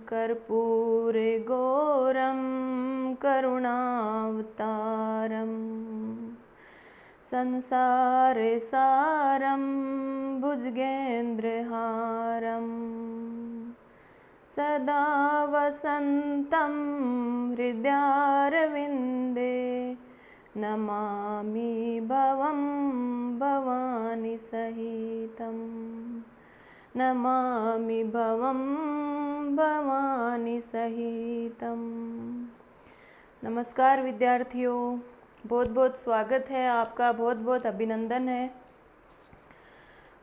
कर्पूरे गौरं करुणावतारं संसारे सारं भुजगेन्द्रहारं सदा वसन्तं हृदयारविन्दे नमामि भवं भवानी सहितं नमामि भवं भवानी सहितं। नमस्कार विद्यार्थियों, बहुत बहुत स्वागत है आपका, बहुत बहुत अभिनंदन है।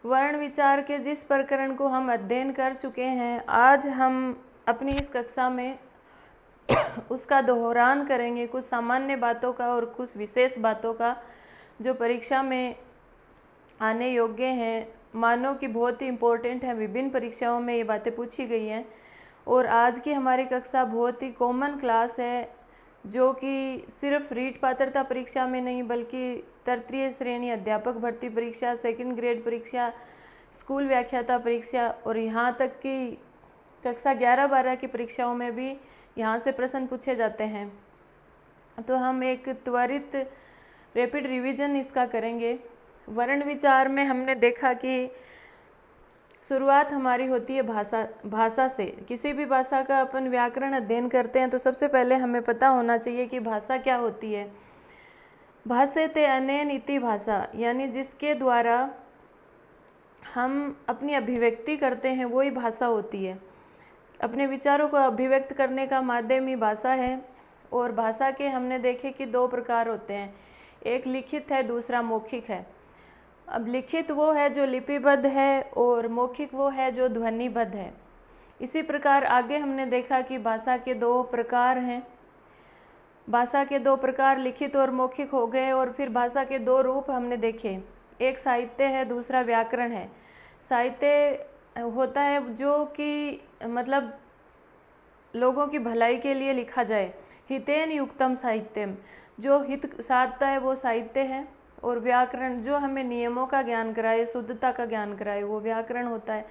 वर्ण विचार के जिस प्रकरण को हम अध्ययन कर चुके हैं, आज हम अपनी इस कक्षा में उसका दोहरान करेंगे, कुछ सामान्य बातों का और कुछ विशेष बातों का जो परीक्षा में आने योग्य हैं। मानो कि बहुत ही इम्पोर्टेंट है, विभिन्न परीक्षाओं में ये बातें पूछी गई हैं। और आज की हमारी कक्षा बहुत ही कॉमन क्लास है, जो कि सिर्फ रीट पात्रता परीक्षा में नहीं बल्कि तृतीय श्रेणी अध्यापक भर्ती परीक्षा, सेकंड ग्रेड परीक्षा, स्कूल व्याख्याता परीक्षा और यहाँ तक कि कक्षा 11-12 की परीक्षाओं में भी यहाँ से प्रश्न पूछे जाते हैं। तो हम एक त्वरित रैपिड रिवीजन इसका करेंगे। वर्ण विचार में हमने देखा कि शुरुआत हमारी होती है भाषा से। किसी भी भाषा का अपन व्याकरण अध्ययन करते हैं तो सबसे पहले हमें पता होना चाहिए कि भाषा क्या होती है। भाषेते अनेन इति भाषा, यानी जिसके द्वारा हम अपनी अभिव्यक्ति करते हैं वही भाषा होती है। अपने विचारों को अभिव्यक्त करने का माध्यम ही भाषा है। और भाषा के हमने देखे कि दो प्रकार होते हैं, एक लिखित है, दूसरा मौखिक है। अब लिखित वो है जो लिपिबद्ध है और मौखिक वो है जो ध्वनिबद्ध है। इसी प्रकार आगे हमने देखा कि भाषा के दो प्रकार हैं। भाषा के दो प्रकार लिखित और मौखिक हो गए। और फिर भाषा के दो रूप हमने देखे, एक साहित्य है, दूसरा व्याकरण है। साहित्य होता है जो कि मतलब लोगों की भलाई के लिए लिखा जाए, हितेन युक्तम साहित्यम, जो हित साधता है वो साहित्य है। और व्याकरण जो हमें नियमों का ज्ञान कराए, शुद्धता का ज्ञान कराए, वो व्याकरण होता है।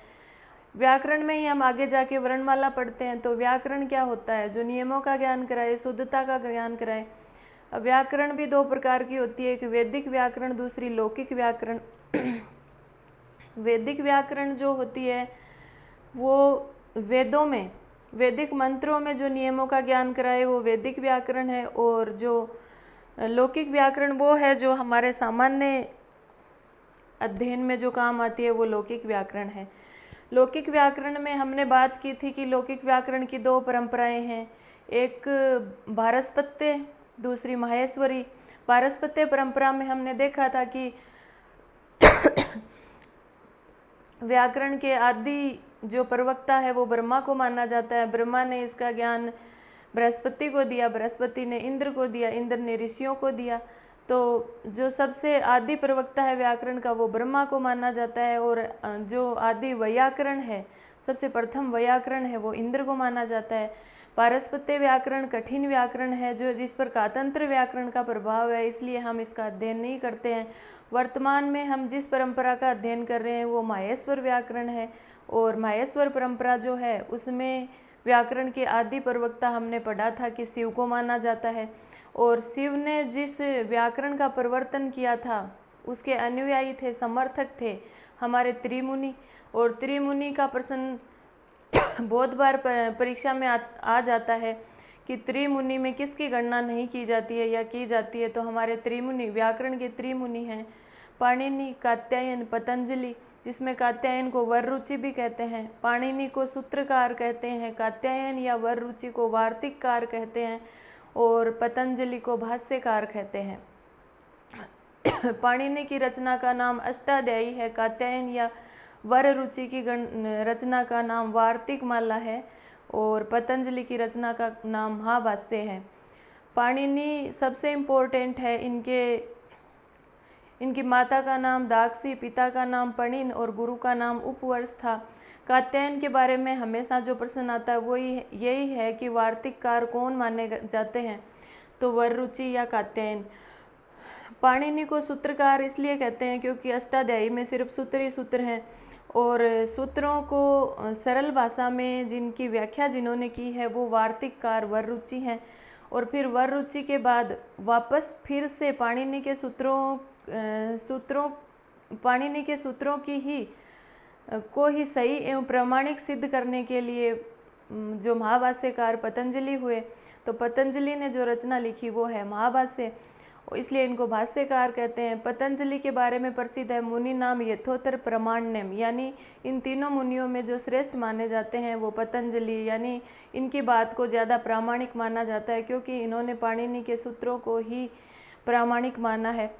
व्याकरण में ही हम आगे जाके वर्णमाला पढ़ते हैं। तो व्याकरण क्या होता है? जो नियमों का ज्ञान कराए, शुद्धता का ज्ञान कराए। अब व्याकरण भी दो प्रकार की होती है, एक वैदिक व्याकरण, दूसरी लौकिक व्याकरण। वैदिक व्याकरण जो होती है वो वेदों में, वैदिक मंत्रों में जो नियमों का ज्ञान कराए वो वैदिक व्याकरण है। और जो लौकिक व्याकरण वो है जो हमारे सामान्य अध्ययन में जो काम आती है, वो लौकिक व्याकरण है। लौकिक व्याकरण में हमने बात की थी कि लौकिक व्याकरण की दो परंपराएं हैं, एक पारस्पत्य, दूसरी माहेश्वरी। पारस्पत्य परंपरा में हमने देखा था कि व्याकरण के आदि जो प्रवक्ता है वो ब्रह्मा को माना जाता है। ब्रह्मा ने इसका ज्ञान बृहस्पति को दिया, बृहस्पति ने इंद्र को दिया, इंद्र ने ऋषियों को दिया। तो जो सबसे आदि प्रवक्ता है व्याकरण का वो ब्रह्मा को माना जाता है। और जो आदि वैयाकरण है, सबसे प्रथम वैयाकरण है, वो इंद्र को माना जाता है। पारस्पत्य व्याकरण कठिन व्याकरण है, जो जिस पर कातंत्र व्याकरण का प्रभाव है, इसलिए हम इसका अध्ययन नहीं करते हैं। वर्तमान में हम जिस परंपरा का अध्ययन कर रहे हैं वो माहेश्वर व्याकरण है। और माहेश्वर परंपरा जो है उसमें व्याकरण के आदि प्रवक्ता हमने पढ़ा था कि शिव को माना जाता है। और शिव ने जिस व्याकरण का प्रवर्तन किया था उसके अनुयायी थे, समर्थक थे हमारे त्रिमुनि। और त्रिमुनि का प्रश्न बहुत बार परीक्षा में आ जाता है कि त्रिमुनि में किसकी गणना नहीं की जाती है या की जाती है। तो हमारे त्रिमुनि, व्याकरण के त्रिमुनि हैं पाणिनि, कात्यायन, पतंजलि, जिसमें कात्यायन को वररुचि भी कहते हैं, पाणिनि को सूत्रकार कहते हैं, कात्यायन या वररुचि को वार्तिककार कहते हैं और पतंजलि को भाष्यकार कहते हैं। पाणिनि की रचना का नाम अष्टाध्यायी है, कात्यायन या वररुचि की रचना का नाम वार्तिक माला है और पतंजलि की रचना का नाम महाभाष्य है। पाणिनि सबसे इम्पोर्टेंट है। इनकी माता का नाम दाक्षी, पिता का नाम पणिन और गुरु का नाम उपवर्ष था। कात्यायन के बारे में हमेशा जो प्रश्न आता है वो यही है कि वार्तिककार कौन माने जाते हैं, तो वररुचि या कात्यायन। पाणिनि को सूत्रकार इसलिए कहते हैं क्योंकि अष्टाध्यायी में सिर्फ सूत्र ही सूत्र हैं और सूत्रों को सरल भाषा में जिनकी व्याख्या जिन्होंने की है वो वार्तिककार वररुचि हैं। और फिर वररुचि के बाद वापस फिर से पाणिनि के सूत्रों की ही को ही सही एवं प्रामाणिक सिद्ध करने के लिए जो महाभाष्यकार पतंजलि हुए, तो पतंजलि ने जो रचना लिखी वो है महाभाष्य, इसलिए इनको भाष्यकार कहते हैं। पतंजलि के बारे में प्रसिद्ध है मुनि नाम यथोत्तर प्रमाण्यम, यानी इन तीनों मुनियों में जो श्रेष्ठ माने जाते हैं वो पतंजलि, यानी इनकी बात को ज़्यादा प्रामाणिक माना जाता है क्योंकि इन्होंने पाणिनि के सूत्रों को ही प्रामाणिक माना है।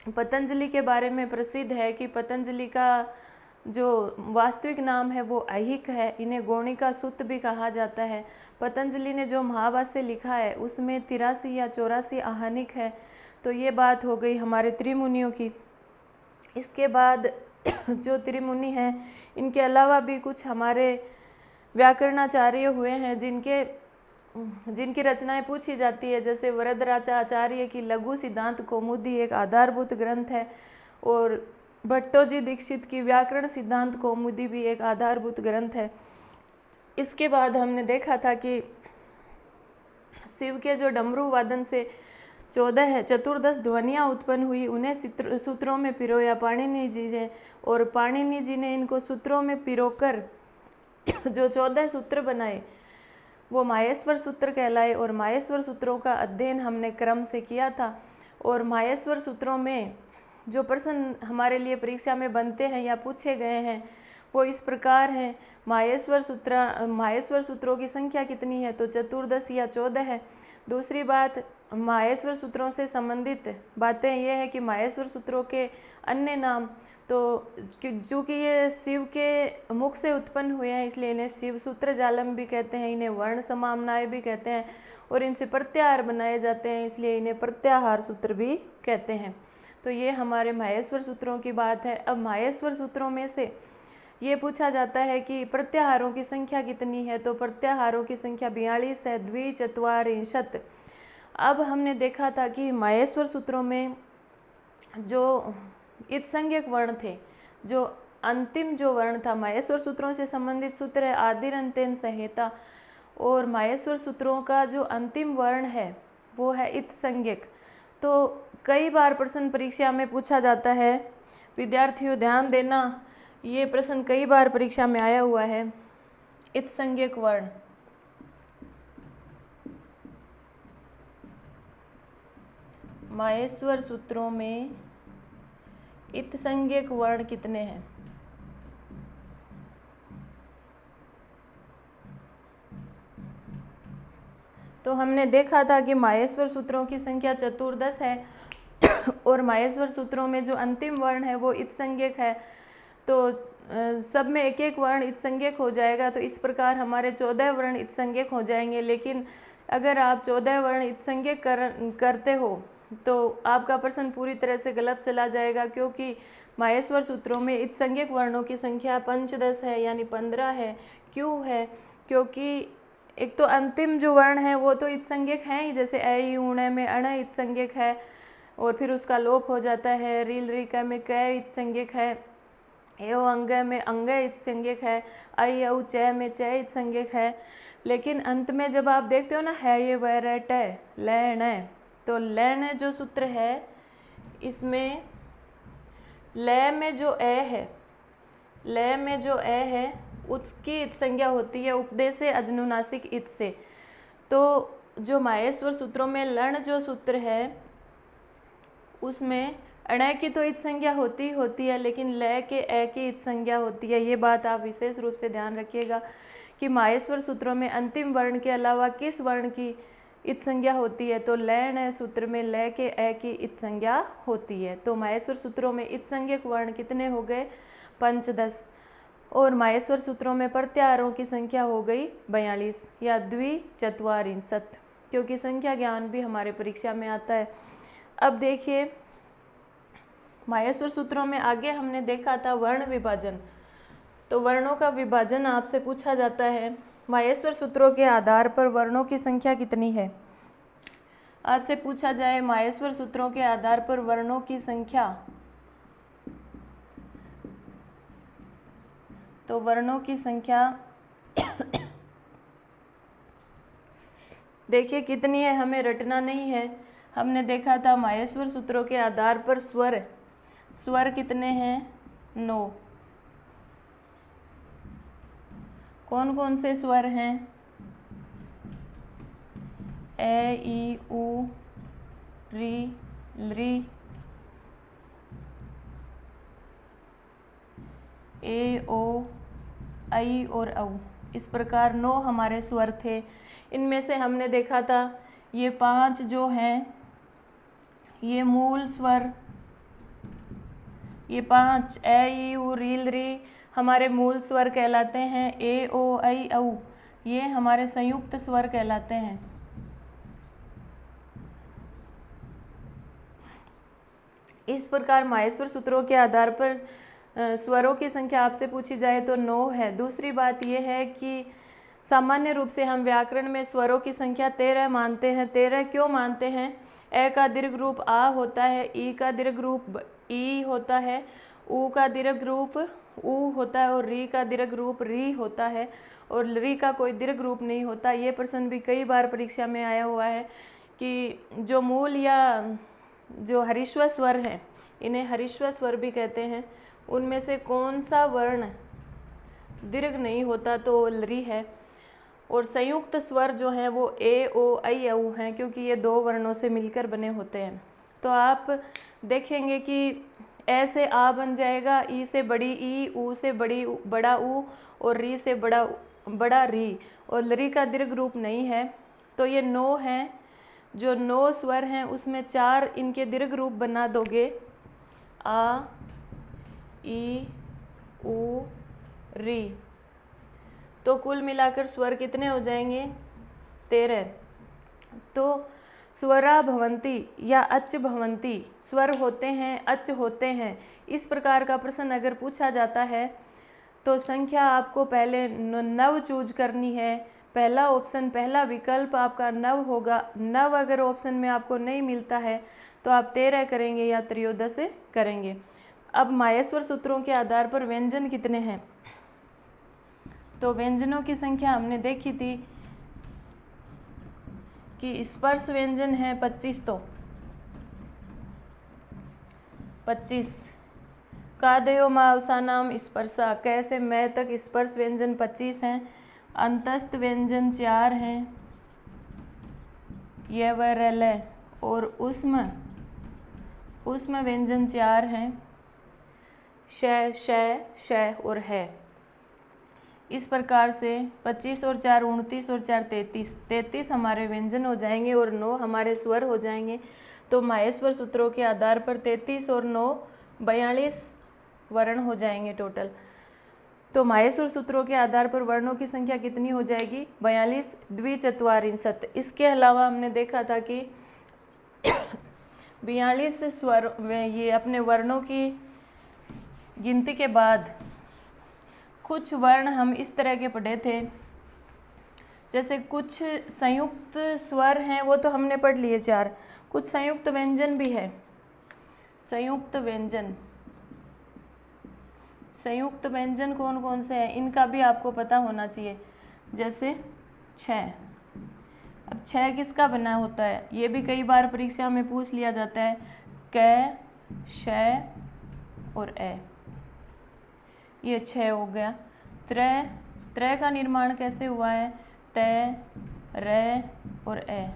पतंजलि के बारे में प्रसिद्ध है कि पतंजलि का जो वास्तविक नाम है वो ऐहिक है, इन्हें गौणिका सूत्र भी कहा जाता है। पतंजलि ने जो महाभाष्य लिखा है उसमें 83 या 84 आहनिक है। तो ये बात हो गई हमारे त्रिमुनियों की। इसके बाद जो त्रिमुनि हैं इनके अलावा भी कुछ हमारे व्याकरणाचार्य हुए हैं जिनकी रचनाएं पूछी जाती है, जैसे वरदराजाचार्य की लघु सिद्धांत कौमुदी एक आधारभूत ग्रंथ है और भट्टोजी दीक्षित की व्याकरण सिद्धांत कौमुदी भी एक आधारभूत ग्रंथ है। इसके बाद हमने देखा था कि शिव के जो डमरू वादन से 14 चतुर्दश ध्वनियाँ उत्पन्न हुई, उन्हें सूत्रों में पिरोया पाणिनि जी ने, और पाणिनि जी ने इनको सूत्रों में पिरोकर जो 14 सूत्र बनाए वो माहेश्वर सूत्र कहलाए। और माहेश्वर सूत्रों का अध्ययन हमने क्रम से किया था। और माहेश्वर सूत्रों में जो प्रश्न हमारे लिए परीक्षा में बनते हैं या पूछे गए हैं वो इस प्रकार हैं। माहेश्वर सूत्रों की संख्या कितनी है, तो चतुर्दश या 14 है। दूसरी बात, माहेश्वर सूत्रों से संबंधित बातें ये है कि माहेश्वर सूत्रों के अन्य नाम, तो चूँकि ये शिव के मुख से उत्पन्न हुए हैं इसलिए इन्हें शिव सूत्र जालम भी कहते हैं, इन्हें वर्ण समामनाएं भी कहते हैं, और इनसे प्रत्याहार बनाए जाते हैं इसलिए इन्हें प्रत्याहार सूत्र भी कहते हैं। तो ये हमारे माहेश्वर सूत्रों की बात है। अब माहेश्वर सूत्रों में से ये पूछा जाता है कि प्रत्याहारों की संख्या कितनी है, तो प्रत्याहारों की संख्या 42 है, द्विचत्वारिंशत्। अब हमने देखा था कि माहेश्वर सूत्रों में जो इत्संज्ञक वर्ण थे, जो अंतिम जो वर्ण था, माहेश्वर सूत्रों से संबंधित सूत्र है आदिरंतेन संहिता, और माहेश्वर सूत्रों का जो अंतिम वर्ण है वो है इत्संज्ञक। तो कई बार प्रश्न परीक्षा में पूछा जाता है, विद्यार्थियों ध्यान देना, ये प्रश्न कई बार परीक्षा में आया हुआ है। इत्संज्ञक वर्ण, माहेश्वर सूत्रों में इत्संज्ञक वर्ण कितने हैं? तो हमने देखा था कि माहेश्वर सूत्रों की संख्या चतुर्दश है और माहेश्वर सूत्रों में जो अंतिम वर्ण है वो इत्संज्ञक है। तो सब में एक एक वर्ण इत्संज्ञक हो जाएगा, तो इस प्रकार हमारे 14 वर्ण इत्संज्ञक हो जाएंगे। लेकिन अगर आप 14 वर्ण इत्संज्ञक करते हो तो आपका प्रश्न पूरी तरह से गलत चला जाएगा, क्योंकि माहेश्वर सूत्रों में इत्संज्ञक वर्णों की संख्या 15 है, यानी 15 है। क्यों है? क्योंकि एक तो अंतिम जो वर्ण है वो तो इत्संज्ञक है ही, जैसे ऐ ऊणे में अण इत्संज्ञक है और फिर उसका लोप हो जाता है। रील रिका में क इत्संज्ञक है, एव अंग में अंग इत्संज्ञक है, ऐ औ च में च इत्संज्ञक है। लेकिन अंत में जब आप देखते हो ना, है ये वह ट लैण, तो लैण जो सूत्र है इसमें लय में जो ए है, लय में जो ए है उसकी इत संज्ञा होती है उपदेश से अजनुनासिक इत से। तो जो माहेश्वर सूत्रों में लण जो सूत्र है उसमें अणय की तो इत संज्ञा होती है, लेकिन लय के ए की इत संज्ञा होती है। ये बात आप विशेष रूप से ध्यान रखिएगा कि माहेश्वर सूत्रों में अंतिम वर्ण के अलावा किस वर्ण की इत संज्ञा होती है, तो लय सूत्र में लय के ए की इत संज्ञा होती है। तो माहेश्वर सूत्रों में इत संज्ञक वर्ण कितने हो गए? 15। और माहेश्वर सूत्रों में प्रत्याहारों की संख्या हो गई 42 या द्विचत्वारिंशत्, क्योंकि संख्या ज्ञान भी हमारे परीक्षा में आता है। अब देखिए माहेश्वर सूत्रों में आगे हमने देखा था वर्ण विभाजन। तो वर्णों का विभाजन आपसे पूछा जाता है, माहेश्वर सूत्रों के आधार पर वर्णों की संख्या कितनी है? आपसे पूछा जाए माहेश्वर सूत्रों के आधार पर वर्णों की संख्या तो वर्णों की संख्या देखिए कितनी है, हमें रटना नहीं है। हमने देखा था माहेश्वर सूत्रों के आधार पर स्वर कितने हैं? 9। कौन कौन से स्वर हैं? ए, ई, उ, री, लृ, ए, ओ, आई और औ। इस प्रकार 9 हमारे स्वर थे। इनमें से हमने देखा था ये 5 जो हैं ये मूल स्वर, ये 5 ए, ई, उ, री, लृ हमारे मूल स्वर कहलाते हैं। ए, ओ, आई, औ ये हमारे संयुक्त स्वर कहलाते हैं। इस प्रकार माहेश्वर सूत्रों के आधार पर स्वरों की संख्या आपसे पूछी जाए तो 9 है। दूसरी बात यह है कि सामान्य रूप से हम व्याकरण में स्वरों की संख्या 13 मानते हैं। 13 क्यों मानते हैं? ए का दीर्घ रूप आ होता है, ई का दीर्घ रूप ई होता है, उ का दीर्घ रूप उ होता है और री का दीर्घ रूप री होता है और लृ का कोई दीर्घ रूप नहीं होता। ये प्रश्न भी कई बार परीक्षा में आया हुआ है कि जो मूल या जो हरीश्वर स्वर हैं, इन्हें हरीश्वर स्वर भी कहते हैं, उनमें से कौन सा वर्ण दीर्घ नहीं होता? तो लृ है। और संयुक्त स्वर जो हैं वो ए, ओ, आई, औ हैं, क्योंकि ये 2 वर्णों से मिलकर बने होते हैं। तो आप देखेंगे कि ए से आ बन जाएगा, ई से बड़ी ई, उ से बड़ा उ और री से बड़ा री और लृ का दीर्घ रूप नहीं है। तो ये 9 हैं। जो 9 स्वर हैं उसमें 4 इनके दीर्घ रूप बना दोगे, आ, ई, उ, री, तो कुल मिलाकर स्वर कितने हो जाएंगे? 13। तो स्वरा भवंती या अच भवंती, स्वर होते हैं, अच होते हैं। इस प्रकार का प्रश्न अगर पूछा जाता है तो संख्या आपको पहले 9 चूज करनी है। पहला ऑप्शन, पहला विकल्प आपका 9 होगा। 9 अगर ऑप्शन में आपको नहीं मिलता है तो आप 13 करेंगे या 13 करेंगे। अब माहेश्वर सूत्रों के आधार पर व्यंजन कितने हैं? तो व्यंजनों की संख्या हमने देखी थी कि स्पर्श व्यंजन है 25। तो 25 कादयो मावसानाम स्पर्शा, कैसे मैं तक स्पर्श व्यंजन 25 हैं। अंतस्थ व्यंजन 4 हैं, यह व रल, और उष्म व्यंजन 4 हैं, श और है। इस प्रकार से 25 और 4 29 और 4 33 हमारे व्यंजन हो जाएंगे और 9 हमारे स्वर हो जाएंगे। तो माहेश्वर सूत्रों के आधार पर 33 और 9 42 वर्ण हो जाएंगे टोटल। तो माहेश्वर सूत्रों के आधार पर वर्णों की संख्या कितनी हो जाएगी? 42 द्विचत्वारिंशत्। इसके अलावा हमने देखा था कि 42 स्वर ये अपने वर्णों की गिनती के बाद कुछ वर्ण हम इस तरह के पढ़े थे, जैसे कुछ संयुक्त स्वर हैं वो तो हमने पढ़ लिए 4, कुछ संयुक्त व्यंजन भी है। संयुक्त व्यंजन कौन कौन से हैं इनका भी आपको पता होना चाहिए। जैसे 6, अब 6 किसका बना होता है? ये भी कई बार परीक्षा में पूछ लिया जाता है। क, श और ए, ये 6 हो गया। त्रय का निर्माण कैसे हुआ है? तय, र और ए,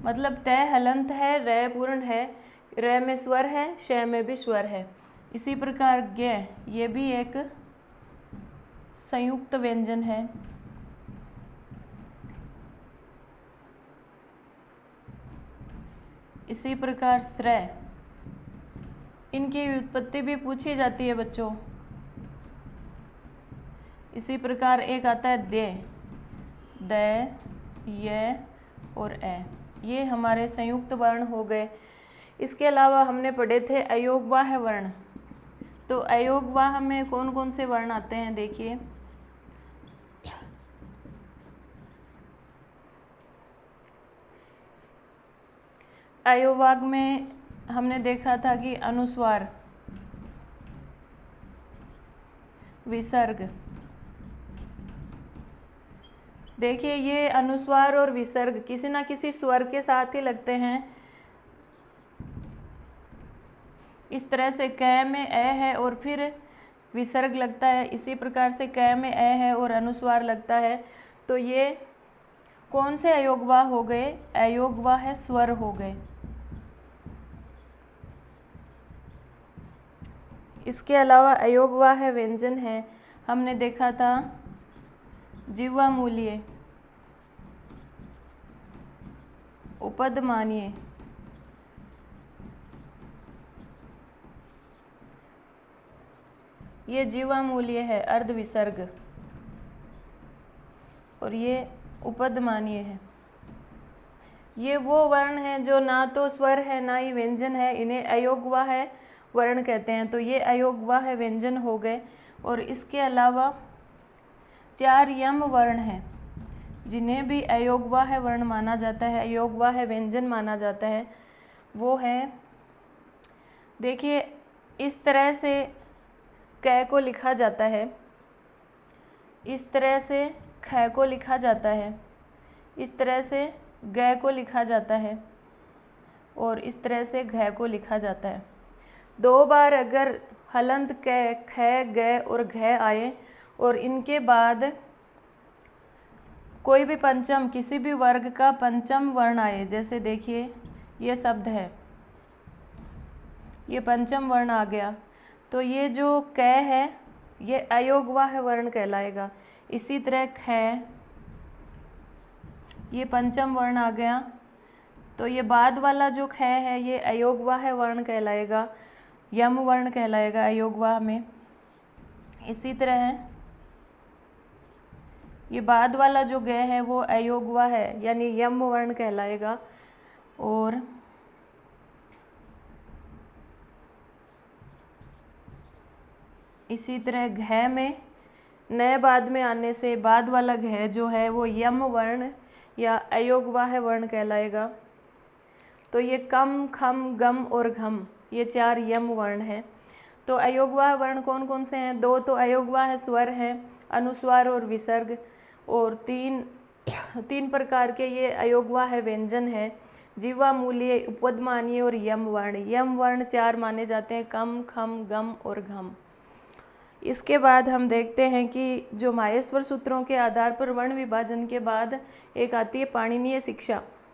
मतलब तय हलंत है, र पूर्ण है, र में स्वर है, श में भी स्वर है। इसी प्रकार ज्ञ, ये भी एक संयुक्त व्यंजन है। इसी प्रकार श्रय, इनकी उत्पत्ति भी पूछी जाती है बच्चों। इसी प्रकार एक आता है दे, द, य और ए, ये हमारे संयुक्त वर्ण हो गए। इसके अलावा हमने पढ़े थे अयोगवाह वर्ण। तो अयोगवाह में कौन कौन से वर्ण आते हैं देखिए। अयोवाग में हमने देखा था कि अनुस्वार, विसर्ग, देखिए ये अनुस्वार और विसर्ग किसी ना किसी स्वर के साथ ही लगते हैं। इस तरह से क में ए है और फिर विसर्ग लगता है, इसी प्रकार से क में ए है और अनुस्वार लगता है। तो ये कौन से अयोगवा हो गए? अयोगवा है, स्वर हो गए। इसके अलावा अयोगवा है, व्यंजन है। हमने देखा था जिह्वा मूल्य, उपदमानीय, ये जिह्वा मूल्य है, अर्ध विसर्ग, और ये उपदमानीय है। ये वो वर्ण हैं जो ना तो स्वर है ना ही व्यंजन है, इन्हें अयोगवा है वर्ण कहते हैं। तो ये अयोगवा है व्यंजन हो गए। और इसके अलावा 4 यम वर्ण हैं जिन्हें भी अयोगवा है वर्ण माना जाता है, अयोगवा है व्यंजन माना जाता है। वो है, देखिए इस तरह से क को लिखा जाता है, इस तरह से ख को लिखा जाता है, इस तरह से ग को लिखा जाता है और इस तरह से घ को लिखा जाता है। 2 बार अगर हलंत क, ख, ग और घ आए और इनके बाद कोई भी पंचम, किसी भी वर्ग का पंचम वर्ण आए, जैसे देखिए ये शब्द है, ये पंचम वर्ण आ गया, तो ये जो क है ये अयोगवा है वर्ण कहलाएगा। इसी तरह ख, ये पंचम वर्ण आ गया, तो ये बाद वाला जो ख है ये अयोगवा है वर्ण कहलाएगा, यम वर्ण कहलाएगा अयोगवा में। इसी तरह ये बाद वाला जो ग है वो अयोगवा है, यानी यम वर्ण कहलाएगा। और इसी तरह घ में नए बाद में आने से बाद वाला घ जो है वो यम वर्ण या अयोगवा है वर्ण कहलाएगा। तो ये कम, खम, गम और घम, ये 4 यम वर्ण हैं। तो अयोगवा वर्ण कौन कौन से हैं? 2 तो अयोगवा है, स्वर हैं, अनुस्वार और विसर्ग, और 3 प्रकार के ये अयोगवा है व्यंजन है, जिह्वा मूल्य, उपदमानीय और यम वर्ण। यम वर्ण 4 माने जाते हैं, कम, खम, गम और घम। इसके बाद हम देखते हैं कि जो माहेश्वर सूत्रों के आधार पर वर्ण विभाजन के बाद एक आती है पाणिनीय शिक्षा।